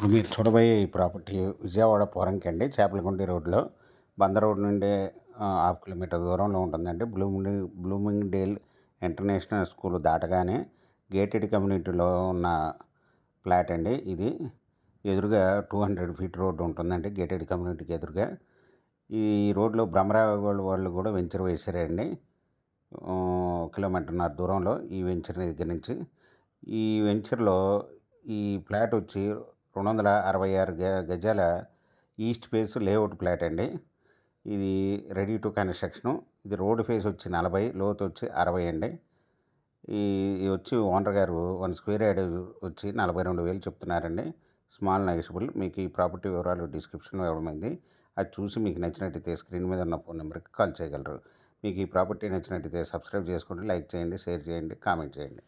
ఇప్పుడు మీరు చూడబోయే ఈ ప్రాపర్టీ విజయవాడ పోరంకి అండి, చేపలగుండి రోడ్లో బంద రోడ్ నుండి 1/2 కిలోమీటర్ దూరంలో ఉంటుందండి. బ్లూమింగ్ డేల్ ఇంటర్నేషనల్ స్కూల్ దాటగానే గేటెడ్ కమ్యూనిటీలో ఉన్న ఫ్లాట్ అండి. ఇది ఎదురుగా 200 ఫీట్ రోడ్డు ఉంటుందండి గేటెడ్ కమ్యూనిటీకి ఎదురుగా. ఈ రోడ్లో బ్రహ్మరావు వాళ్ళు కూడా వెంచర్ వేసారండి. 1.5 కిలోమీటర్న్నర దూరంలో ఈ వెంచర్ దగ్గర నుంచి. ఈ వెంచర్లో ఈ ఫ్లాట్ వచ్చి 266 గజాల ఈస్ట్ ఫేస్ లేఅవుట్ ఫ్లాట్ అండి. ఇది రెడీ టు కన్స్ట్రక్షను. ఇది రోడ్ ఫేస్ వచ్చి 40, లోతు వచ్చి 60 అండి. ఈ వచ్చి ఓనర్ గారు 1 స్క్వేర్ యార్డ్ వచ్చి 42,000 చెప్తున్నారండి. Small negotiable. మీకు ఈ ప్రాపర్టీ వివరాలు డిస్క్రిప్షన్లో ఇవ్వడమైంది. అది చూసి మీకు నచ్చినట్టయితే స్క్రీన్ మీద ఉన్న ఫోన్ నెంబర్కి కాల్ చేయగలరు. మీకు ఈ ప్రాపర్టీ నచ్చినట్టయితే సబ్స్క్రైబ్ చేసుకోండి, లైక్ చేయండి, షేర్ చేయండి, కామెంట్ చేయండి.